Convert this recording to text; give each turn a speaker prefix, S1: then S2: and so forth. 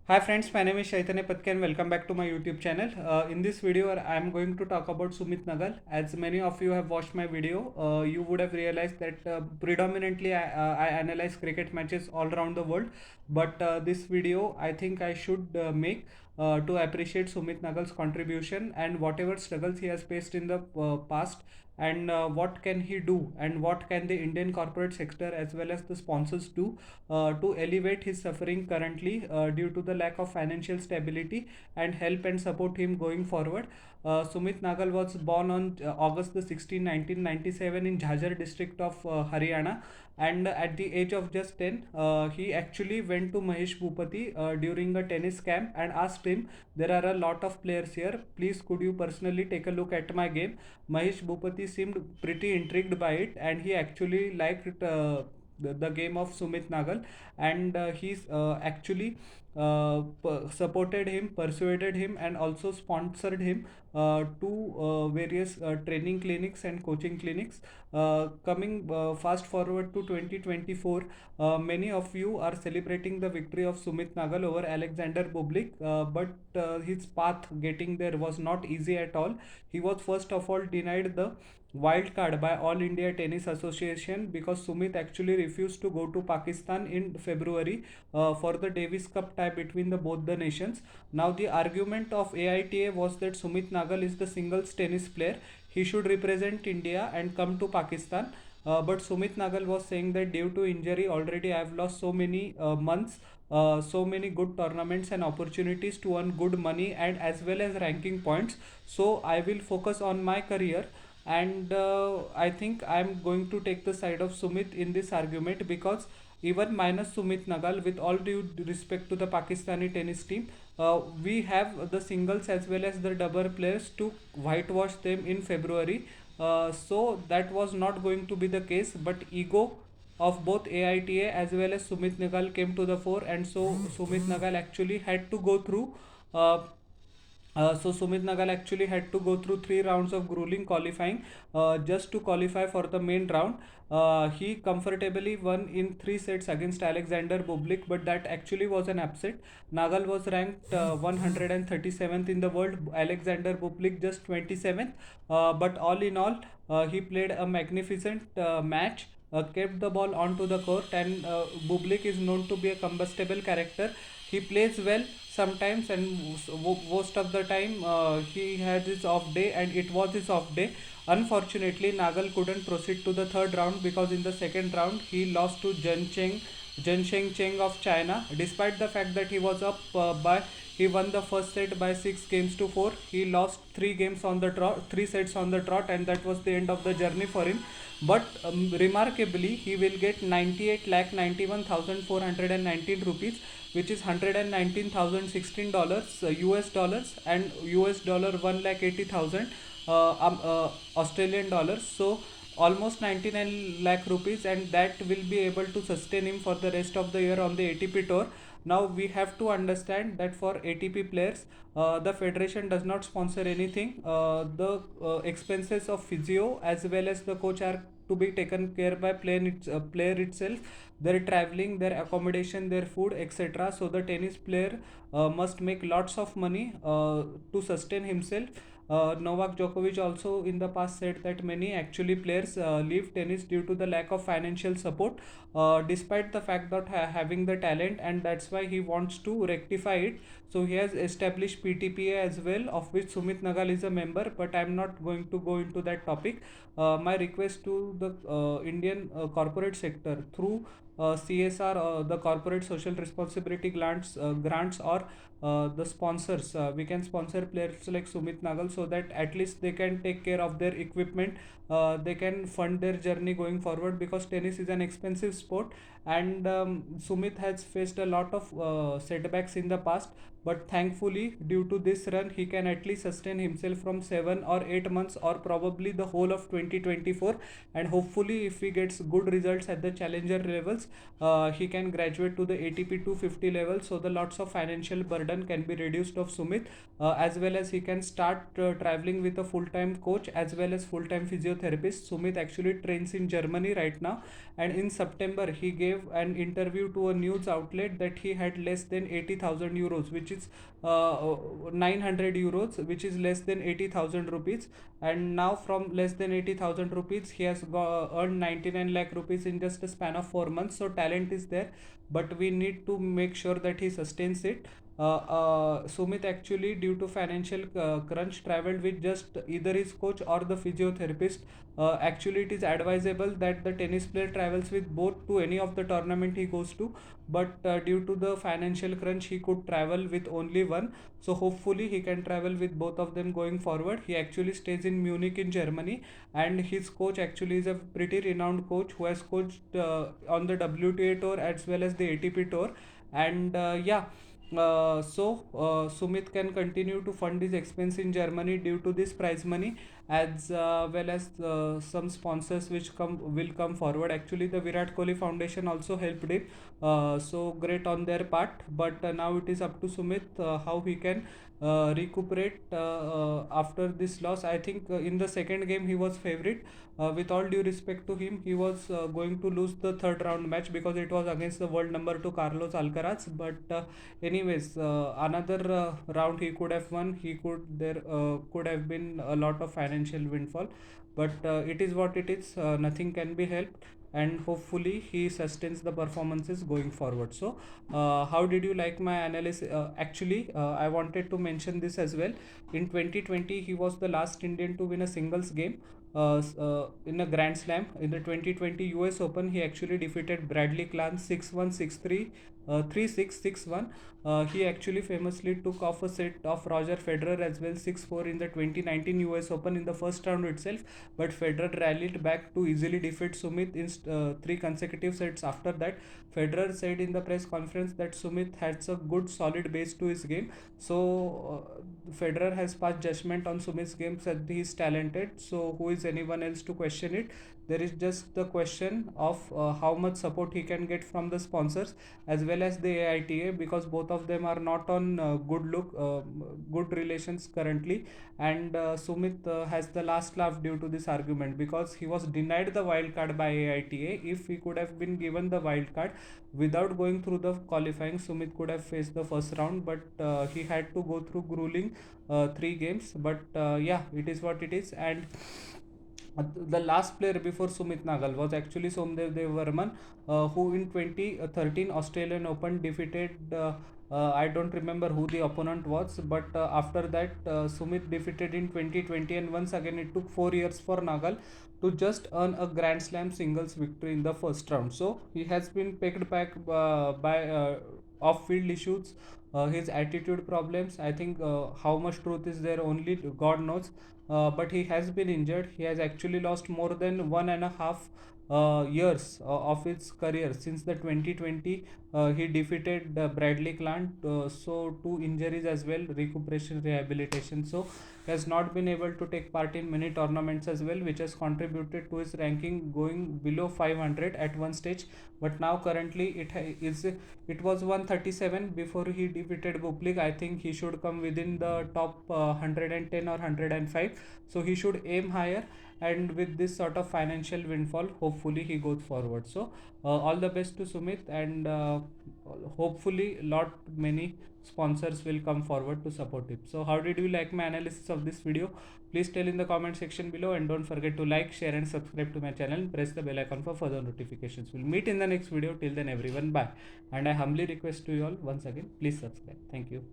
S1: Hi friends, my name is Chaitanya Patke and welcome back to my YouTube channel. In this video, I am going to talk about Sumit Nagal. As many of you have watched my video, you would have realized that predominantly I analyze cricket matches all around the world. But this video, I think I should make to appreciate Sumit Nagal's contribution and whatever struggles he has faced in the past, and what can he do, and what can the Indian corporate sector as well as the sponsors do to elevate his suffering currently due to the lack of financial stability, and help and support him going forward. Sumit Nagal was born on August the 16th, 1997 in Jhajjar district of Haryana, and at the age of just 10, he actually went to Mahesh Bhupati during a tennis camp and asked him, there are a lot of players here, please could you personally take a look at my game. Mahesh Bhupati seemed pretty intrigued by it, and he actually liked the game of Sumit Nagal, and he's actually supported him, persuaded him, and also sponsored him to various training clinics and coaching clinics. Coming fast forward to 2024, many of you are celebrating the victory of Sumit Nagal over Alexander Bublik, but his path getting there was not easy at all. He was first of all denied the wild card by All India Tennis Association because Sumit actually refused to go to Pakistan in February for the Davis Cup tie between the both the nations. Now the argument of AITA was that Sumit Nagal is the singles tennis player. He should represent India and come to Pakistan. But Sumit Nagal was saying that due to injury already I have lost so many months, so many good tournaments and opportunities to earn good money and as well as ranking points. So I will focus on my career, and I think I'm going to take the side of Sumit in this argument because even minus Sumit Nagal, with all due respect to the Pakistani tennis team, we have the singles as well as the double players to whitewash them in February. So that was not going to be the case, but ego of both AITA as well as Sumit Nagal came to the fore, and so Sumit Nagal actually had to go through. Uh, so Sumit Nagal actually had to go through 3 rounds of grueling qualifying just to qualify for the main round. He comfortably won in 3 sets against Alexander Bublik, but that actually was an upset. Nagal was ranked 137th in the world, Alexander Bublik just 27th. But all in all, he played a magnificent match. Kept the ball onto the court, and Bublik is known to be a combustible character. He plays well sometimes, and most of the time he had his off day, and it was his off day. Unfortunately, Nagal couldn't proceed to the third round because in the second round he lost to Zhensheng Cheng of China. Despite the fact that he was up he won the first set by 6 games to 4. He lost 3 games on the trot, 3 sets on the trot, and that was the end of the journey for him. But remarkably, he will get 98 lakh 91,419 rupees, which is $119,016 US dollars, and US dollar 1 lakh 80,000 Australian dollars. So almost 99 lakh rupees, and that will be able to sustain him for the rest of the year on the ATP tour. Now we have to understand that for ATP players, the federation does not sponsor anything. The expenses of physio as well as the coach are to be taken care by player itself, their traveling, their accommodation, their food, etc. So the tennis player must make lots of money to sustain himself. Novak Djokovic also in the past said that many actually players leave tennis due to the lack of financial support, despite the fact that having the talent, and that's why he wants to rectify it. So he has established PTPA as well, of which Sumit Nagal is a member, but I'm not going to go into that topic. My request to the Indian corporate sector through CSR, the corporate social responsibility grants, or the sponsors. We can sponsor players like Sumit Nagal so that at least they can take care of their equipment. They can fund their journey going forward because tennis is an expensive sport, and Sumit has faced a lot of setbacks in the past. But thankfully, due to this run, he can at least sustain himself from 7 or 8 months, or probably the whole of 2024. And hopefully, if he gets good results at the challenger levels, levels, he can graduate to the ATP 250 level, so the lots of financial burden can be reduced of Sumit, as well as he can start traveling with a full-time coach as well as full-time physiotherapist. Sumit actually trains in Germany right now, and in September he gave an interview to a news outlet that he had less than 80,000 euros, which is 900 euros, which is less than 80,000 rupees. And now from less than 80,000 rupees he has earned 99 lakh rupees in just a span of 4 months. So talent is there, but we need to make sure that he sustains it. Sumit actually, due to financial crunch, traveled with just either his coach or the physiotherapist. Actually, it is advisable that the tennis player travels with both to any of the tournament he goes to, but due to the financial crunch, he could travel with only one. So hopefully, he can travel with both of them going forward. He actually stays in Munich in Germany, and his coach actually is a pretty renowned coach who has coached on the WTA tour as well as the ATP tour. And yeah. Sumit can continue to fund his expense in Germany due to this prize money, as well as some sponsors which will come forward. Actually, the Virat Kohli Foundation also helped him, so great on their part. But now it is up to Sumit how he can recuperate after this loss. I think in the second game he was favorite. With all due respect to him, he was going to lose the third round match because it was against the world number 2 Carlos Alcaraz. But anyways, another round he could have won. He could there could have been a lot of financial windfall, but it is what it is. Nothing can be helped, and hopefully he sustains the performances going forward. So how did you like my analysis? Actually, I wanted to mention this as well. In 2020 he was the last Indian to win a singles game in a Grand Slam. In the 2020 US Open, he actually defeated Bradley Clark 6-1, 6-3, 3-6, 6-1. He actually famously took off a set of Roger Federer as well, 6-4, in the 2019 US Open in the first round itself. But Federer rallied back to easily defeat Sumit in 3 consecutive sets after that. Federer said in the press conference that Sumit has a good solid base to his game. So Federer has passed judgment on Sumit's game, said he is talented. So who is anyone else to question it? There is just the question of how much support he can get from the sponsors as well as the AITA, because both of them are not on good relations currently. And Sumit has the last laugh due to this argument, because he was denied the wild card by AITA. If he could have been given the wild card without going through the qualifying, Sumit could have faced the first round, but he had to go through grueling 3 games. But yeah, it is what it is. And the last player before Sumit Nagal was actually Somdev Devvarman, who in 2013 Australian Open defeated. I don't remember who the opponent was, but after that Sumit defeated in 2020, and once again it took 4 years for Nagal to just earn a Grand Slam singles victory in the first round. So he has been picked back by off-field issues, his attitude problems. I think how much truth is there, only God knows. But he has been injured. He has actually lost more than 1.5 years of his career since the 2020. He defeated Bradley Clark. So 2 injuries as well, recuperation, rehabilitation. So he has not been able to take part in many tournaments as well, which has contributed to his ranking going below 500 at one stage. But now currently it was 137 before he defeated Bublik. I think he should come within the top 110 or 105. So he should aim higher, and with this sort of financial windfall, hopefully he goes forward. So all the best to Sumit, and hopefully many sponsors will come forward to support him. So how did you like my analysis of this video? Please tell in the comment section below, and don't forget to like, share and subscribe to my channel. Press the bell icon for further notifications. We'll meet in the next video. Till then everyone, bye. And I humbly request to you all once again, please subscribe. Thank you.